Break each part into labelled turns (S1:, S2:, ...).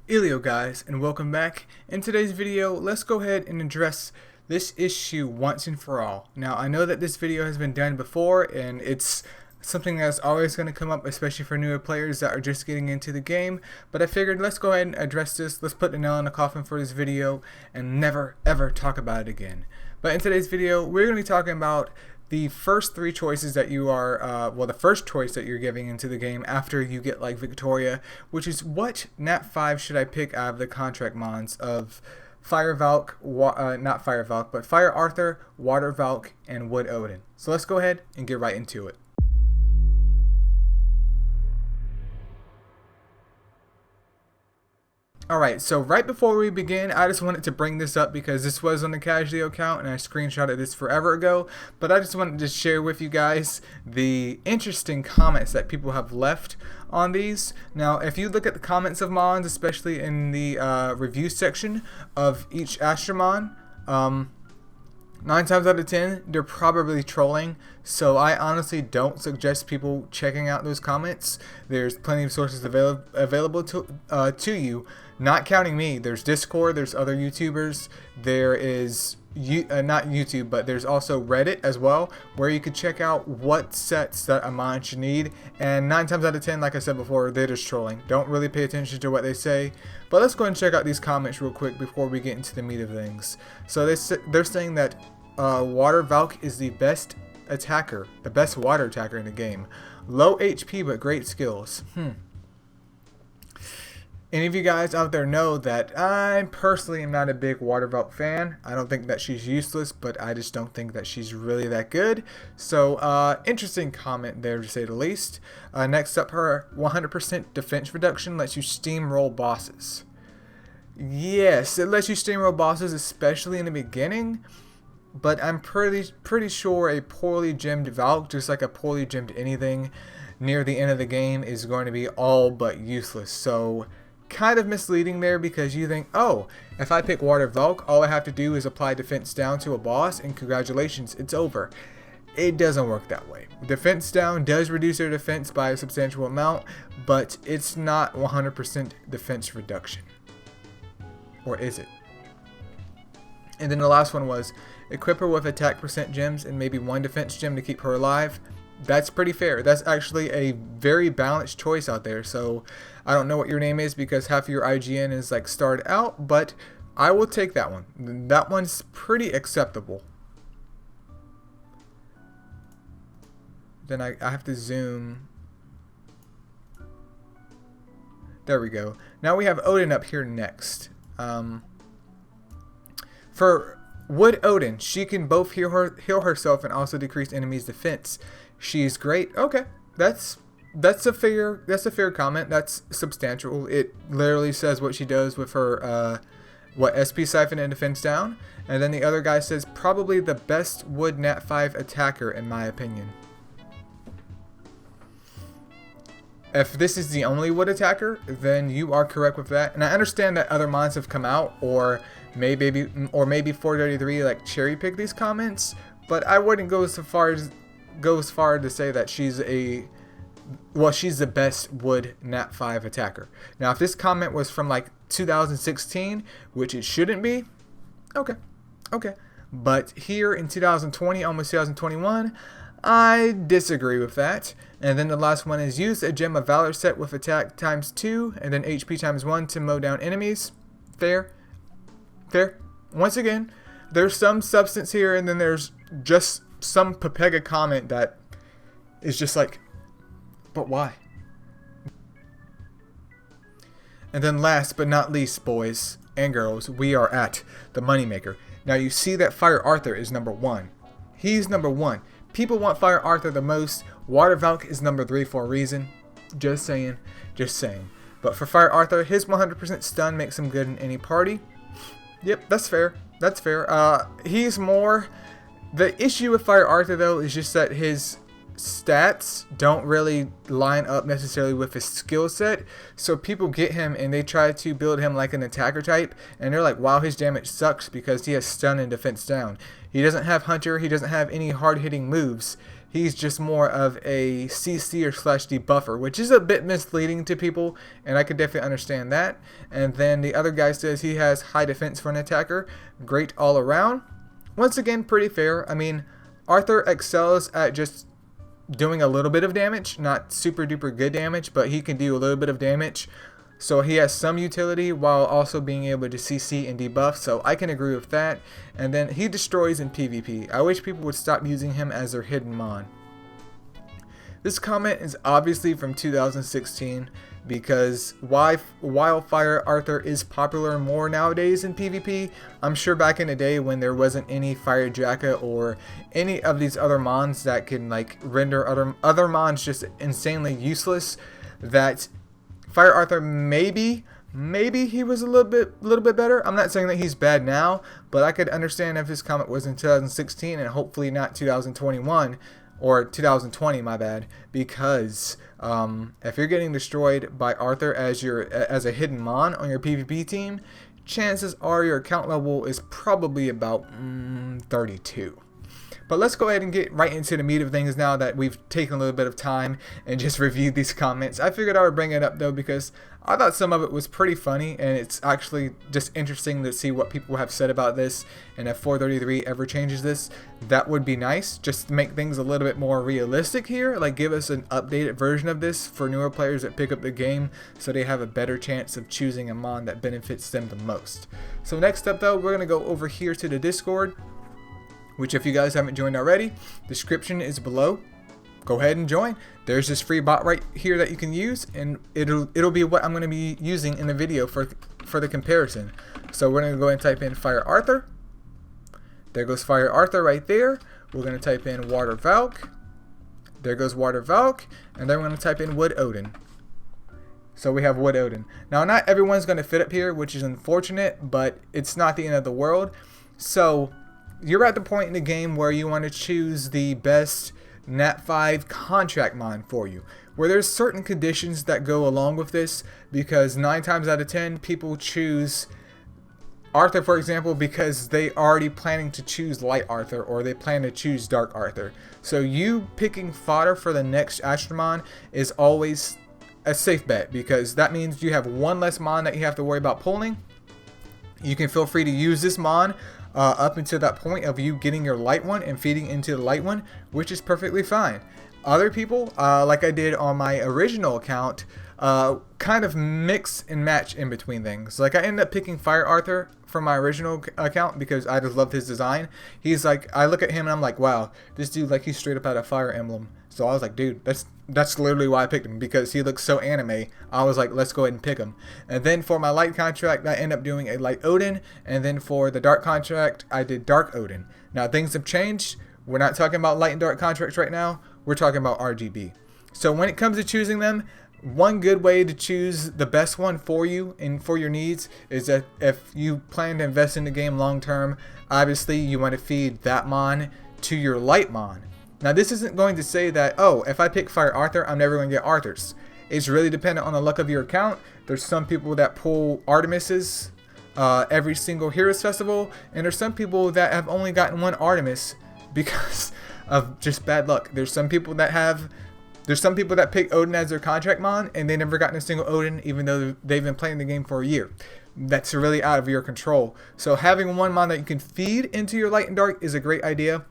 S1: Elio guys, and welcome back. In today's video, let's go ahead and address this issue once and for all. Now, I know that this video has been done before, and it's something that's always going to come up, especially for newer players that are just getting into the game, but I figured let's go ahead and address this. Let's put the nail in the coffin for this video and never ever talk about it again. But in today's video, we're going to be talking about the first three choices that you are, the first choice that you're giving into the game after you get like Victoria, which is what Nat 5 should I pick out of the contract mons of Fire Valk, not Fire Valk, but Fire Arthur, Water Valk, and Wood Odin. So let's go ahead and get right into it. Alright, so right before we begin, I just wanted to bring this up because this was on the Casual account and I screenshotted this forever ago, but I just wanted to share with you guys the interesting comments that people have left on these. Now, if you look at the comments of Mons, especially in the review section of each Astromon, 9 times out of 10, they're probably trolling, so I honestly don't suggest people checking out those comments. There's plenty of sources available to you, not counting me. There's Discord, there's other YouTubers, there is, not YouTube, but there's also Reddit as well, where you could check out what sets that a mon should need, and 9 times out of 10, like I said before, they're just trolling. Don't really pay attention to what they say, but let's go ahead and check out these comments real quick before we get into the meat of things. So they're saying that Water Valk is the best attacker, the best water attacker in the game. Low HP but great skills. Any of you guys out there know that I personally am not a big Water Valk fan. I don't think that she's useless, but I just don't think that she's really that good. So interesting comment there to say the least. Next up, her 100% defense reduction lets you steamroll bosses. Yes, it lets you steamroll bosses, especially in the beginning. But I'm pretty sure a poorly gemmed Valk, just like a poorly gemmed anything, near the end of the game is going to be all but useless. So kind of misleading there, because you think, oh, if I pick Water Valk, all I have to do is apply defense down to a boss and congratulations, it's over. It doesn't work that way. Defense down does reduce their defense by a substantial amount, but it's not 100% defense reduction. Or is it? And then the last one was equip her with attack percent gems and maybe 1 defense gem to keep her alive. That's pretty fair. That's actually a very balanced choice out there. So I don't know what your name is because half of your IGN is like starred out, but I will take that one. That one's pretty acceptable. Then I have to zoom. There we go. Now we have Odin up here next. For Wood Odin, she can both heal herself and also decrease enemies' defense. She's great. Okay, that's a fair comment. That's substantial. It literally says what she does with her SP siphon and defense down. And then the other guy says probably the best Wood Nat 5 attacker in my opinion. If this is the only Wood attacker, then you are correct with that. And I understand that other mons have come out, or maybe 433 like cherry pick these comments, but I wouldn't go so far to say that she's she's the best Wood Nat 5 attacker. Now, if this comment was from like 2016, which it shouldn't be, okay. But here in 2020, almost 2021, I disagree with that. And then the last one is use a Gem of Valor set with attack times 2 and then HP times 1 to mow down enemies. Fair. Once again, there's some substance here, and then there's just some Pepega comment that is just like, but why? And then last but not least, boys and girls, we are at the moneymaker. Now you see that Fire Arthur is number 1. He's number 1. People want Fire Arthur the most. Water Valk is number 3 for a reason. Just saying. But for Fire Arthur, his 100% stun makes him good in any party. Yep, that's fair. He's more... The issue with Fire Arthur, though, is just that his stats don't really line up necessarily with his skill set. So people get him and they try to build him like an attacker type, and they're like, wow, his damage sucks because he has stun and defense down. He doesn't have Hunter. He doesn't have any hard-hitting moves. he's just more of a CC or slash debuffer, which is a bit misleading to people, and I could definitely understand that. And then the other guy says he has high defense for an attacker, great all around. Once again, pretty fair. I mean, Arthur excels at just doing a little bit of damage, not super duper good damage, but he can do a little bit of damage. So he has some utility while also being able to CC and debuff, so I can agree with that. And then he destroys in PvP. I wish people would stop using him as their hidden mon. This comment is obviously from 2016 because Wildfire Arthur is popular more nowadays in PvP. I'm sure back in the day when there wasn't any Fire Jacka or any of these other mons that can like render other mons just insanely useless, that Fire Arthur maybe he was a little bit better. I'm not saying that he's bad now, but I could understand if his comment was in 2016 and hopefully not 2021 or 2020, my bad, because if you're getting destroyed by Arthur as a hidden mon on your PvP team, chances are your account level is probably about 32. But let's go ahead and get right into the meat of things now that we've taken a little bit of time and just reviewed these comments. I figured I would bring it up though because I thought some of it was pretty funny, and it's actually just interesting to see what people have said about this. And if 433 ever changes this, that would be nice, just to make things a little bit more realistic here. Like, give us an updated version of this for newer players that pick up the game so they have a better chance of choosing a mon that benefits them the most. So next up though, we're going to go over here to the Discord, which if you guys haven't joined already, description is below. Go ahead and join. There's this free bot right here that you can use, and it'll be what I'm going to be using in the video for the comparison. So we're going to go and type in Fire Arthur. There goes Fire Arthur right there. We're going to type in Water Valk. There goes Water Valk, and then we're going to type in Wood Odin. So we have Wood Odin. Now not everyone's going to fit up here, which is unfortunate, but it's not the end of the world. So you're at the point in the game where you want to choose the best Nat 5 contract mon for you, where there's certain conditions that go along with this, because 9 times out of 10 people choose Arthur, for example, because they already planning to choose Light Arthur or they plan to choose Dark Arthur. So you picking fodder for the next Astromon is always a safe bet, because that means you have one less mon that you have to worry about pulling. You can feel free to use this mon up until that point of you getting your light one and feeding into the light one, which is perfectly fine. Other people, like I did on my original account, kind of mix and match in between things. Like I ended up picking Fire Arthur from my original account because I just loved his design. He's like, I look at him and I'm like, wow, this dude, like, he's straight up out of Fire Emblem. So I was like, dude, that's literally why I picked him, because he looks so anime. I was like, let's go ahead and pick him. And then for my light contract, I ended up doing a Light Odin. And then for the dark contract, I did Dark Odin. Now things have changed. We're not talking about light and dark contracts right now. We're talking about RGB. So when it comes to choosing them, one good way to choose the best one for you and for your needs is that if you plan to invest in the game long term, obviously you want to feed that mon to your light mon. Now this isn't going to say that, oh, if I pick Fire Arthur, I'm never going to get Arthurs. It's really dependent on the luck of your account. There's some people that pull Artemises every single Heroes Festival, and there's some people that have only gotten one Artemis because of just bad luck. There's some people that pick Odin as their contract mon and they never gotten a single Odin even though they've been playing the game for a year. That's really out of your control. So having one mon that you can feed into your light and dark is a great idea.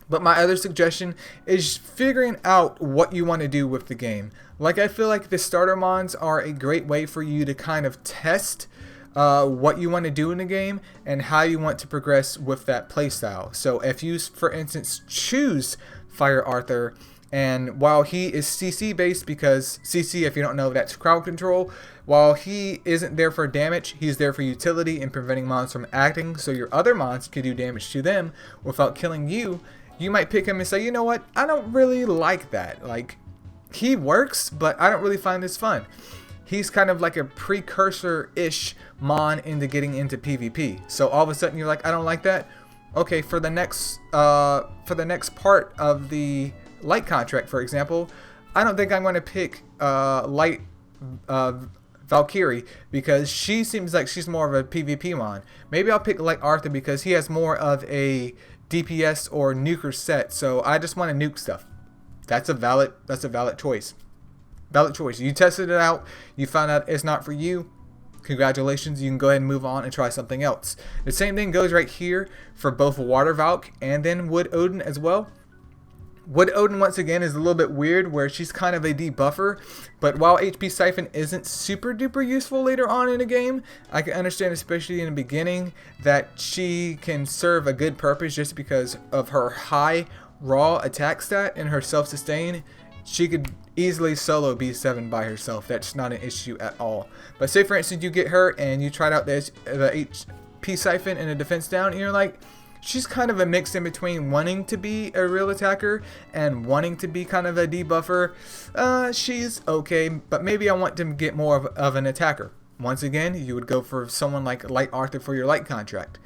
S1: But my other suggestion is figuring out what you want to do with the game. Like, I feel like the starter mons are a great way for you to kind of test what you want to do in the game and how you want to progress with that playstyle. So if you, for instance, choose Fire Arthur, and while he is CC based, because CC, if you don't know, that's crowd control, while he isn't there for damage, he's there for utility and preventing mons from acting, so your other mons can do damage to them without killing you. You might pick him and say, you know what, I don't really like that. Like, he works, but I don't really find this fun. He's kind of like a precursor-ish mon into getting into PvP. So all of a sudden you're like, I don't like that. Okay, for the next part of the light contract, for example, I don't think I'm going to pick light Valkyrie, because she seems like she's more of a PvP mon. Maybe I'll pick Light Arthur because he has more of a DPS or nuker set, so I just want to nuke stuff. That's a valid choice. Valid choice. You tested it out, you found out it's not for you. Congratulations, you can go ahead and move on and try something else. The same thing goes right here for both Water Valk and then Wood Odin as well. Wood Odin once again is a little bit weird where she's kind of a debuffer, but while HP Siphon isn't super duper useful later on in the game, I can understand, especially in the beginning, that she can serve a good purpose just because of her high raw attack stat and her self-sustain. She could easily solo B7 by herself. That's not an issue at all. But say for instance you get her and you tried out the HP Siphon and a defense down and you're like, she's kind of a mix in between wanting to be a real attacker and wanting to be kind of a debuffer. She's okay, but maybe I want to get more of an attacker. Once again, you would go for someone like Light Arthur for your light contract.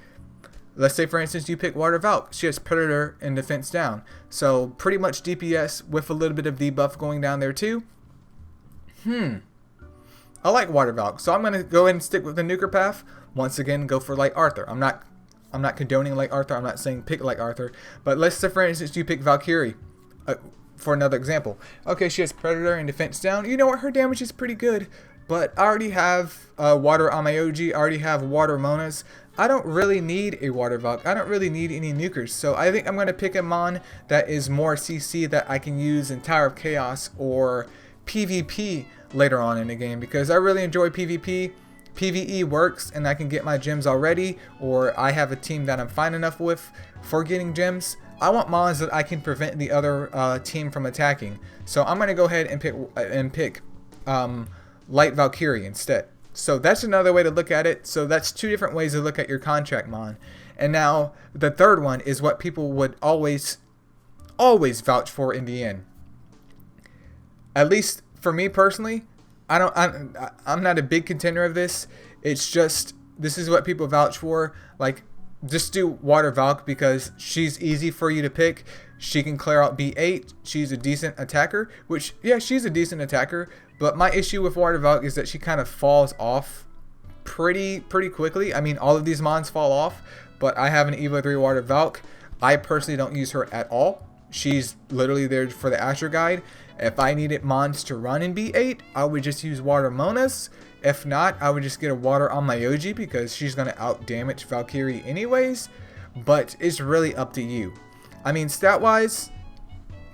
S1: Let's say for instance you pick Water Valk. She has Predator and defense down. So pretty much DPS with a little bit of debuff going down there too. I like Water Valk, so I'm going to go ahead and stick with the nuker path. Once again, go for Light Arthur. I'm not condoning Light Arthur. I'm not saying pick Light Arthur. But let's say for instance you pick Valkyrie for another example. Okay, she has Predator and defense down. You know what? Her damage is pretty good. But I already have Water Amayoji. I already have Water Monas. I don't really need a Water Valk. I don't really need any nukers. So I think I'm going to pick a Mon that is more CC that I can use in Tower of Chaos or PvP later on in the game. Because I really enjoy PvP. PvE works and I can get my gems already. Or I have a team that I'm fine enough with for getting gems. I want Mons that I can prevent the other team from attacking. So I'm going to go ahead and pick Light Valkyrie instead. So that's another way to look at it. So that's two different ways to look at your contract Mon. And now the third one is what people would always vouch for in the end. At least for me personally, I'm not a big contender of this. It's just this is what people vouch for. Like, just do Water Valk because she's easy for you to pick. She can clear out B8. She's a decent attacker, which, yeah, she's a decent attacker. But my issue with Water Valk is that she kind of falls off pretty quickly. I mean, all of these Mons fall off, but I have an Evo 3 Water Valk. I personally don't use her at all. She's literally there for the Asher Guide. If I needed Mons to run in B8, I would just use Water Monas. If not, I would just get a Water Amayoji because she's going to out damage Valkyrie anyways. But it's really up to you. I mean, stat-wise,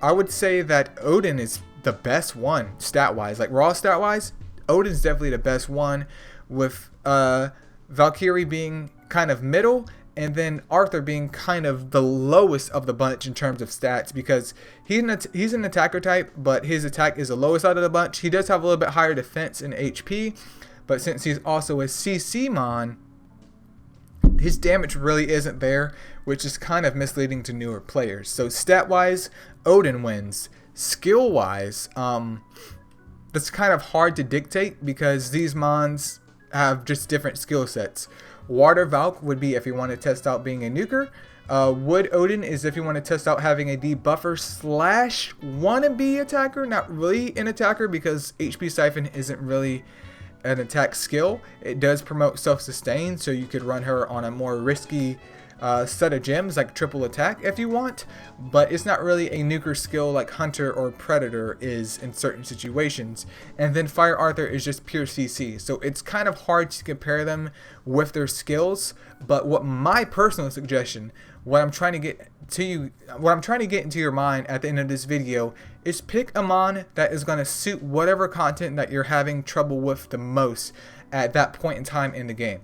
S1: I would say that Odin is the best one stat-wise. Like raw stat-wise, Odin's definitely the best one, with Valkyrie being kind of middle and then Arthur being kind of the lowest of the bunch in terms of stats because he's an attacker type, but his attack is the lowest out of the bunch. He does have a little bit higher defense and HP, but since he's also a CC Mon, his damage really isn't there, which is kind of misleading to newer players. So stat-wise, Odin wins. Skill-wise, that's kind of hard to dictate because these Mons have just different skill sets. Water Valk would be if you want to test out being a nuker. Wood Odin is if you want to test out having a debuffer / wannabe attacker. Not really an attacker because HP Siphon isn't really an attack skill. It does promote self-sustain, so you could run her on a more risky set of gems like triple attack if you want, but it's not really a nuker skill like Hunter or Predator is in certain situations. And then Fire Arthur is just pure CC, so it's kind of hard to compare them with their skills. But what my personal suggestion, what I'm trying to get into your mind at the end of this video, is pick a Mon that is going to suit whatever content that you're having trouble with the most at that point in time in the game.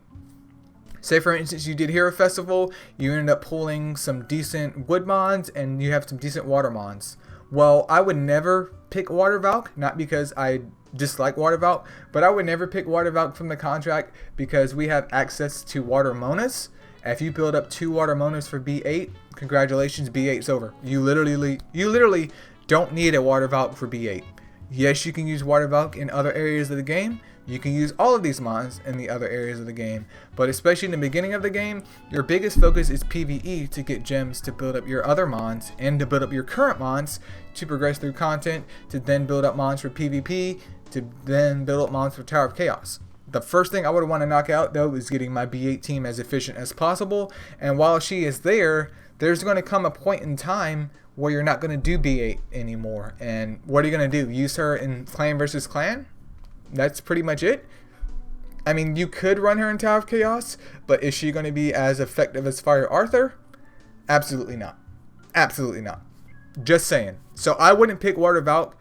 S1: Say for instance you did Hero Festival, you ended up pulling some decent Wood Mons and you have some decent Water Mons. Well, I would never pick Water Valk, not because I dislike Water Valk, but I would never pick Water Valk from the contract because we have access to Water Monas. If you build up 2 Water Monas for B8, congratulations, B8's over. You literally don't need a Water Valk for B8. Yes, you can use Water Valk in other areas of the game. You can use all of these Mons in the other areas of the game, but especially in the beginning of the game, your biggest focus is PvE to get gems to build up your other Mons and to build up your current Mons to progress through content, to then build up Mons for PvP, to then build up Mons for Tower of Chaos. The first thing I would want to knock out, though, is getting my B8 team as efficient as possible. And while she is there, there's going to come a point in time where you're not going to do B8 anymore. And what are you going to do? Use her in clan versus clan? That's pretty much it. I mean, you could run her in Tower of Chaos, but is she going to be as effective as Fire Arthur? Absolutely not. Absolutely not. Just saying. So I wouldn't pick Water Valk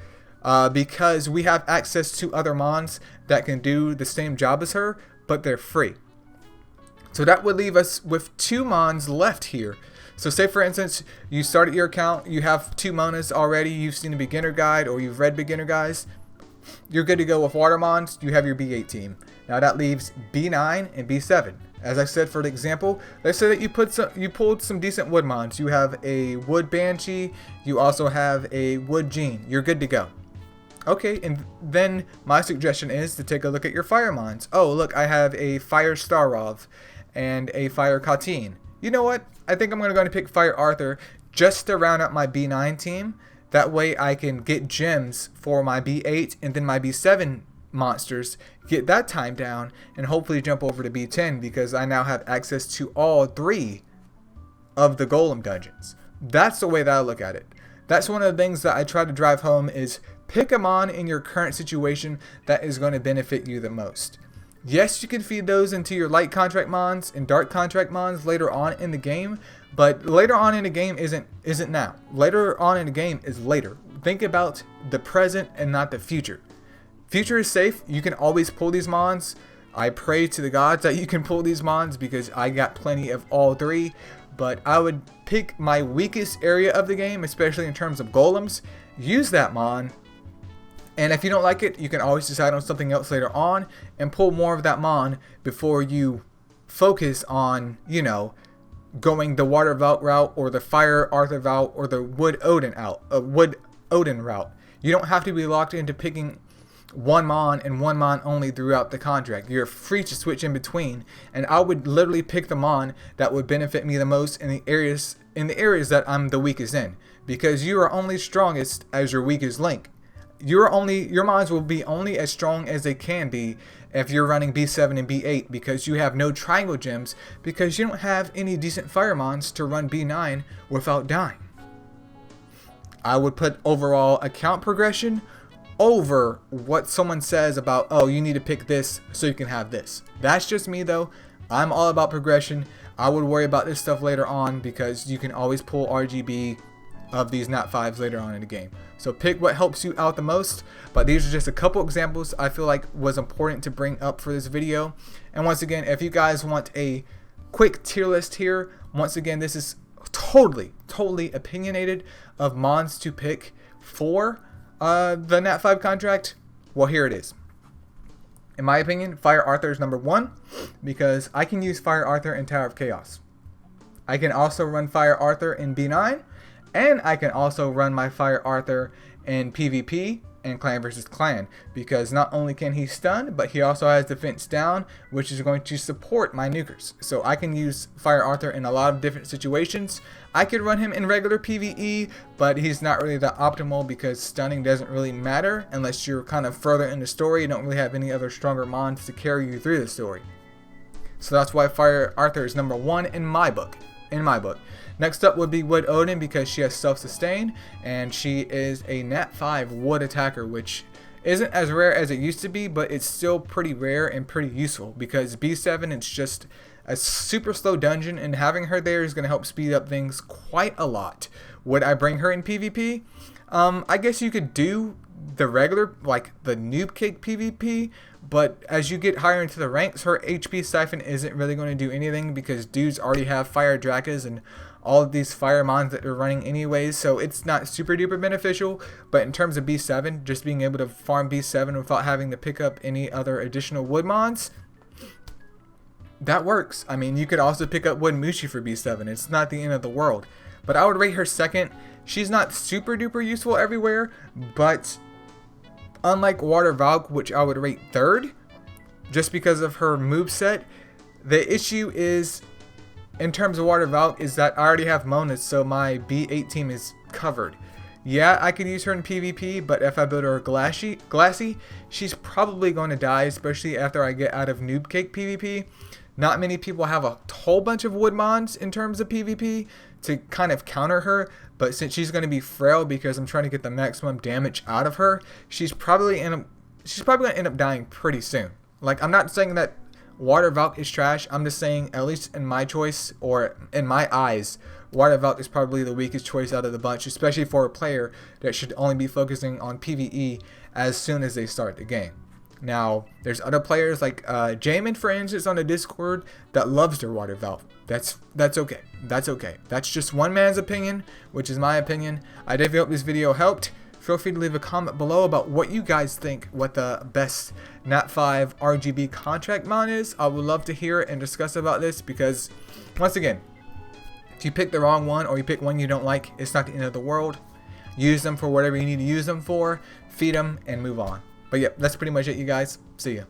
S1: because we have access to other mons that can do the same job as her, but they're free. So that would leave us with 2 mons left here. So say for instance, you started your account, you have 2 monas already, you've seen a beginner guide or you've read beginner guides. You're good to go with water mons, you have your B8 team. Now that leaves B9 and B7. As I said, for example, let's say that you pulled some decent wood mons. You have a wood Banshee, you also have a wood Jean. You're good to go. Okay, and then my suggestion is to take a look at your fire mons. Oh, look, I have a fire Starov and a fire Katyn. You know what? I think I'm going to go and pick Fire Arthur just to round out my B9 team. That way I can get gems for my B8 and then my B7 monsters, get that time down, and hopefully jump over to B10 because I now have access to all 3 of the golem dungeons. That's the way that I look at it. That's one of the things that I try to drive home is pick a mon in your current situation that is going to benefit you the most. Yes, you can feed those into your light contract mons and dark contract mons later on in the game, but later on in the game isn't now. Later on in the game is later. Think about the present and not the future. Future is safe. You can always pull these mons. I pray to the gods that you can pull these mons because I got plenty of all 3, but I would pick my weakest area of the game, especially in terms of golems. Use that mon. And if you don't like it, you can always decide on something else later on and pull more of that mon before you focus on, you know, going the Water Valk route or the Fire Arthur route or the Wood Odin route. You don't have to be locked into picking one mon and one mon only throughout the contract. You're free to switch in between, and I would literally pick the mon that would benefit me the most in the areas that I'm the weakest in, because you are only strongest as your weakest link. Your mons will be only as strong as they can be if you're running B7 and B8 because you have no triangle gems because you don't have any decent fire mons to run B9 without dying. I would put overall account progression over what someone says about, oh, you need to pick this so you can have this. That's just me though. I'm all about progression. I would worry about this stuff later on because you can always pull RGB of these Nat 5s later on in the game. So pick what helps you out the most, but these are just a couple examples I feel like was important to bring up for this video. And once again, if you guys want a quick tier list here, once again, this is totally opinionated of mons to pick for the Nat 5 contract. Well, here it is. In my opinion, Fire Arthur is number 1 because I can use Fire Arthur in Tower of Chaos. I can also run Fire Arthur in B9, and I can also run my Fire Arthur in PvP and clan versus clan because not only can he stun, but he also has defense down, which is going to support my nukers. So I can use Fire Arthur in a lot of different situations. I could run him in regular PvE, but he's not really that optimal because stunning doesn't really matter unless you're kind of further in the story. You don't really have any other stronger mons to carry you through the story. So that's why Fire Arthur is number 1 in my book. Next up would be Wood Odin because she has self-sustain and she is a Nat 5 wood attacker, which isn't as rare as it used to be, but it's still pretty rare and pretty useful because B7 it's just a super slow dungeon, and having her there is going to help speed up things quite a lot. Would I bring her in PvP? I guess you could do the regular, like the noob cake PvP, but as you get higher into the ranks, her HP siphon isn't really going to do anything because dudes already have fire Drakas and all of these fire mons that they're running anyways, so it's not super duper beneficial. But in terms of B7, just being able to farm B7 without having to pick up any other additional wood mons, that works. I mean, you could also pick up Wood Mushi for B7. It's not the end of the world. But I would rate her second. She's not super duper useful everywhere, but unlike Water Valk, which I would rate third, just because of her moveset, the issue is, in terms of Water Valk, is that I already have Monas, so my B8 team is covered. Yeah, I could use her in PvP, but if I build her glassy, she's probably going to die, especially after I get out of Noob Cake PvP. Not many people have a whole bunch of wood mons in terms of PvP to kind of counter her, but since she's going to be frail because I'm trying to get the maximum damage out of her, she's probably going to end up dying pretty soon. Like, I'm not saying that Water Valk is trash. I'm just saying, at least in my choice, or in my eyes, Water Valk is probably the weakest choice out of the bunch, especially for a player that should only be focusing on PvE as soon as they start the game. Now, there's other players like Jamin, for instance, on the Discord that loves their Water Valve. That's okay. That's okay. That's just one man's opinion, which is my opinion. I definitely hope this video helped. Feel free to leave a comment below about what you guys think what the best Nat 5 RGB contract mon is. I would love to hear and discuss about this because, once again, if you pick the wrong one or you pick one you don't like, it's not the end of the world. Use them for whatever you need to use them for, feed them, and move on. But yeah, that's pretty much it, you guys. See ya.